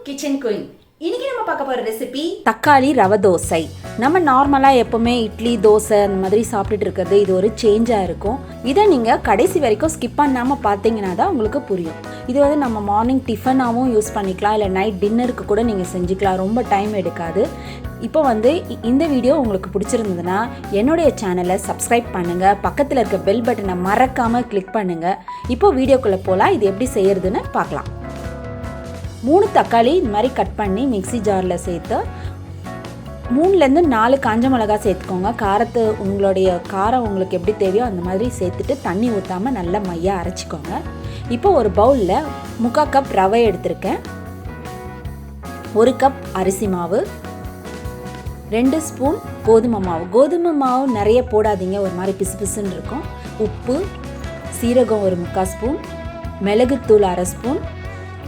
Kitchen queen. இன்னைக்கு நம்ம பார்க்க போற ரெசிபி தக்காளி ரவை தோசை. நம்ம நார்மலா எப்பவுமே இட்லி தோசை அந்த மாதிரி சாப்பிட்டுட்டு இருக்கிறது இது ஒரு சேஞ்சா இருக்கும். இதை நீங்க கடைசி வரைக்கும் ஸ்கிப் பண்ணாம பார்த்தீங்கன்னா தான் உங்களுக்கு புரியும். இது வந்து நம்ம மார்னிங் டிஃபனாகவும் யூஸ் பண்ணிக்கலாம், இல்லை நைட் டின்னருக்கு கூட நீங்கள் செஞ்சுக்கலாம். ரொம்ப டைம் எடுக்காது. இப்போ வந்து இந்த வீடியோ உங்களுக்கு பிடிச்சிருந்ததுன்னா என்னுடைய சேனலை சப்ஸ்கிரைப் பண்ணுங்கள், பக்கத்தில் இருக்க பெல் பட்டனை மறக்காமல் கிளிக் பண்ணுங்கள். இப்போ வீடியோக்குள்ளே போகலாம். இது எப்படி செய்யறதுன்னு பார்க்கலாம். 3 தக்காளி இந்த மாதிரி கட் பண்ணி மிக்ஸி ஜாரில் சேர்த்து 3லேருந்து 4 காஞ்ச மிளகா சேர்த்துக்கோங்க. உங்களுடைய காரம் உங்களுக்கு எப்படி தேவையோ அந்த மாதிரி சேர்த்துட்டு தண்ணி ஊற்றாமல் நல்லா மையாக அரைச்சிக்கோங்க. இப்போ ஒரு பவுலில் 3/4 கப் ரவை எடுத்திருக்கேன், 1 கப் அரிசி மாவு, 2 ஸ்பூன் கோதுமை மாவு. கோதுமை மாவு நிறைய போடாதீங்க, ஒரு மாதிரி பிசு பிசுன்னு இருக்கும். உப்பு, சீரகம் 1/4 ஸ்பூன், மிளகுத்தூள் 1/2 ஸ்பூன்,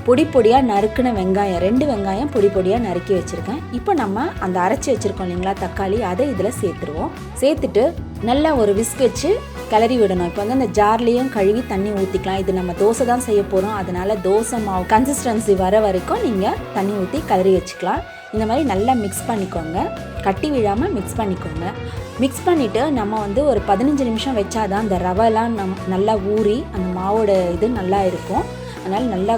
பொடி பொடியாக நறுக்கின வெங்காயம் 2 வெங்காயம் பொடி பொடியாக நறுக்கி வச்சுருக்கேன். இப்போ நம்ம அந்த அரைச்சி வச்சுருக்கோம் இல்லைங்களா தக்காளி, அதை இதில் சேர்த்துருவோம். சேர்த்துட்டு நல்லா ஒரு விஸ்க் வச்சு கிளறி விடணும். இப்போ வந்து அந்த ஜார்லேயும் கழுவி தண்ணி ஊற்றிக்கலாம். இது நம்ம தோசை தான் செய்ய போகிறோம், அதனால தோசை மாவு கன்சிஸ்டன்சி வர வரைக்கும் நீங்கள் தண்ணி ஊற்றி கிளறி வச்சுக்கலாம். இந்த மாதிரி நல்லா மிக்ஸ் பண்ணிக்கோங்க, கட்டி விழாமல் மிக்ஸ் பண்ணிக்கோங்க. மிக்ஸ் பண்ணிவிட்டு நம்ம வந்து ஒரு 15 நிமிஷம் வச்சாதான் அந்த ரவைலாம் நல்லா ஊறி அந்த மாவோட இது நல்லா இருக்கும். அதனால் நல்லா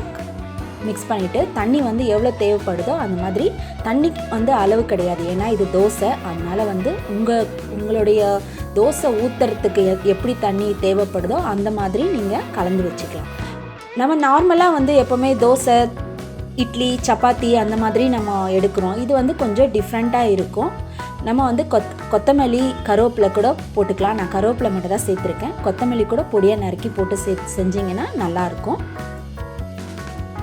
மிக்ஸ் பண்ணிவிட்டு தண்ணி வந்து எவ்வளோ தேவைப்படுதோ அந்த மாதிரி. தண்ணி வந்து அளவு கிடையாது, ஏன்னா இது தோசை. அதனால் வந்து உங்களுடைய தோசை ஊற்றுறதுக்கு எப்படி தண்ணி தேவைப்படுதோ அந்த மாதிரி நீங்கள் கலந்து வச்சுக்கலாம். நம்ம நார்மலாக வந்து எப்போவுமே தோசை, இட்லி, சப்பாத்தி அந்த மாதிரி நம்ம எடுக்கிறோம். இது வந்து கொஞ்சம் டிஃப்ரெண்ட்டாக இருக்கும். நம்ம வந்து கொத்தமல்லி கருவேப்பிலை கூட போட்டுக்கலாம். நான் கருவேப்பிலை மட்டும் தான் சேர்த்துருக்கேன். கொத்தமல்லி கூட பொடியாக நறுக்கி போட்டு செஞ்சிங்கன்னா நல்லாயிருக்கும்.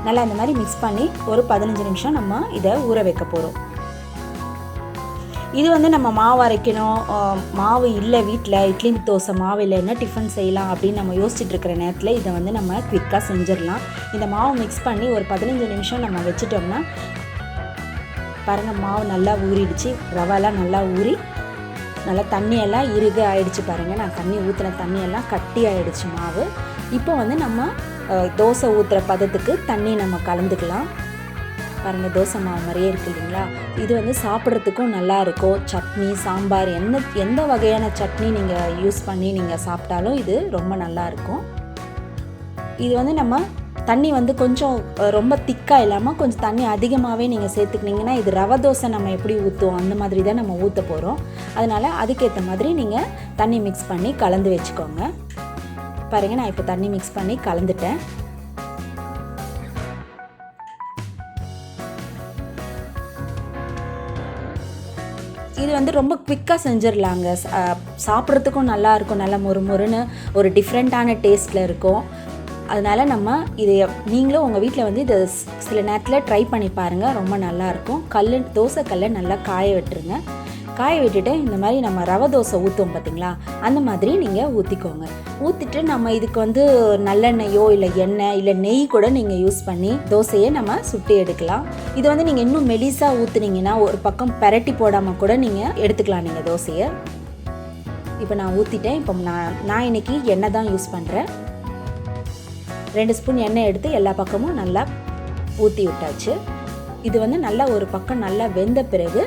நல்லா இந்த மாதிரி மிக்ஸ் பண்ணி ஒரு 15 நிமிஷம் நம்ம இதை ஊற வைக்க போகிறோம். இது வந்து நம்ம மாவு அரைக்கணும், மாவு இல்லை வீட்டில், இட்லி தோசை மாவு இல்லை, என்ன டிஃபன் செய்யலாம் அப்படின்னு நம்ம யோசிச்சுட்டு இருக்கிற நேரத்தில் இதை வந்து நம்ம குவிக்காக செஞ்சிடலாம். இந்த மாவு மிக்ஸ் பண்ணி ஒரு 15 நிமிஷம் நம்ம வச்சுட்டோம்னா பாருங்கள், மாவு நல்லா ஊறிடுச்சு. ரவாலாம் நல்லா ஊறி நல்லா தண்ணியெல்லாம் இறுக ஆயிடுச்சு. பாருங்கள், நான் தண்ணி ஊற்றின தண்ணியெல்லாம் கட்டி ஆயிடுச்சு மாவு. இப்போ வந்து நம்ம தோசை ஊற்றுற பதத்துக்கு தண்ணி நம்ம கலந்துக்கலாம். பாருங்கள், தோசை மாவு மாதிரியே இருக்குது இல்லைங்களா? இது வந்து சாப்பிட்றதுக்கும் நல்லாயிருக்கும். சட்னி, சாம்பார், எந்த வகையான சட்னி நீங்கள் யூஸ் பண்ணி நீங்கள் சாப்பிட்டாலும் இது ரொம்ப நல்லாயிருக்கும். இது வந்து நம்ம தண்ணி வந்து கொஞ்சம் ரொம்ப திக்காக இல்லாமல் கொஞ்சம் தண்ணி அதிகமாகவே நீங்கள் சேர்த்துக்கிட்டிங்கன்னா, இது ரவை தோசை நம்ம எப்படி ஊற்றுவோம் அந்த மாதிரி தான் நம்ம ஊற்ற போகிறோம். அதனால் அதுக்கேற்ற மாதிரி நீங்கள் தண்ணி மிக்ஸ் பண்ணி கலந்து வச்சுக்கோங்க. பாருங்கள், நான் இப்போ தண்ணி மிக்ஸ் பண்ணி கலந்துட்டேன். இது வந்து ரொம்ப குவிக்காக செஞ்சிடலாங்க. சாப்பிட்றதுக்கும் நல்லாயிருக்கும், நல்லா மொறுன்னு ஒரு டிஃப்ரெண்ட்டான டேஸ்ட்டில் இருக்கும். அதனால் நம்ம இதை நீங்களும் உங்கள் வீட்டில் வந்து இதை சில நேரத்தில் ட்ரை பண்ணி பாருங்கள், ரொம்ப நல்லாயிருக்கும். தோசை கல்லை நல்லா காய விட்டுருங்க. காய விட்டுட்டு இந்த மாதிரி நம்ம ரவை தோசை ஊற்றுவோம் பார்த்தீங்களா, அந்த மாதிரி நீங்கள் ஊற்றிக்கோங்க. ஊற்றிட்டு நம்ம இதுக்கு வந்து நல்லெண்ணெயோ இல்லை எண்ணெய் இல்லை நெய் கூட நீங்கள் யூஸ் பண்ணி தோசையை நம்ம சுட்டி எடுக்கலாம். இது வந்து நீங்கள் இன்னும் மெலிசாக ஊற்றுனீங்கன்னா ஒரு பக்கம் பெரட்டி போடாமல் கூட நீங்கள் எடுத்துக்கலாம் நீங்கள் தோசையை. இப்போ நான் ஊற்றிட்டேன். இப்போ நான் இன்றைக்கி எண்ணெய் தான் யூஸ் பண்ணுறேன். 2 ஸ்பூன் எண்ணெய் எடுத்து எல்லா பக்கமும் நல்லா ஊற்றி விட்டாச்சு. இது வந்து நல்லா ஒரு பக்கம் நல்லா வெந்த பிறகு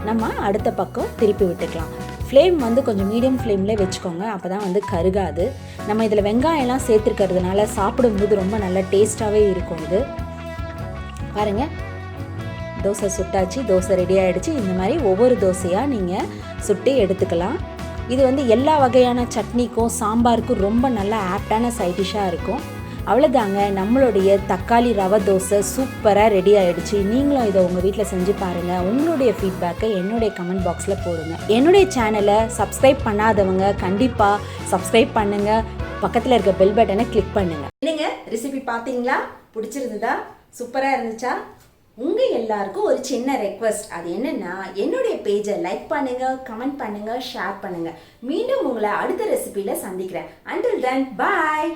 நம்ம அடுத்த பக்கம் திருப்பி விட்டுக்கலாம். ஃப்ளேம் வந்து கொஞ்சம் மீடியம் ஃப்ளேமில் வச்சுக்கோங்க, அப்போ தான் வந்து கருகாது. நம்ம இதில் வெங்காயம்லாம் சேர்த்துருக்கிறதுனால சாப்பிடும்போது ரொம்ப நல்லா டேஸ்ட்டாகவே இருக்கும். இது பாருங்கள், தோசை சுட்டாச்சு, தோசை ரெடி ஆகிடுச்சு. இந்த மாதிரி ஒவ்வொரு தோசையாக நீங்கள் சுட்டி எடுத்துக்கலாம். இது வந்து எல்லா வகையான சட்னிக்கும் சாம்பாருக்கும் ரொம்ப நல்லா ஆப்டான சைட் டிஷ்ஷாக இருக்கும். அவ்வளோதாங்க, நம்மளுடைய தக்காளி ரவை தோசை சூப்பராக ரெடி ஆகிடுச்சு. நீங்களும் இதை உங்கள் வீட்டில் செஞ்சு பாருங்கள். உங்களுடைய ஃபீட்பேக்கை என்னுடைய கமெண்ட் பாக்ஸில் போடுங்க. என்னுடைய சேனலை சப்ஸ்கிரைப் பண்ணாதவங்க கண்டிப்பாக சப்ஸ்கிரைப் பண்ணுங்கள், பக்கத்தில் இருக்க பெல் பட்டனை கிளிக் பண்ணுங்கள். என்னங்க ரெசிபி பார்த்தீங்களா? பிடிச்சிருந்ததா? சூப்பராக இருந்துச்சா? உங்கள் எல்லாருக்கும் ஒரு சின்ன ரெக்வெஸ்ட். அது என்னென்னா, என்னுடைய பேஜை லைக் பண்ணுங்கள், கமெண்ட் பண்ணுங்கள், ஷேர் பண்ணுங்கள். மீண்டும் உங்களை அடுத்த ரெசிபியில் சந்திக்கிறேன். Until then, bye.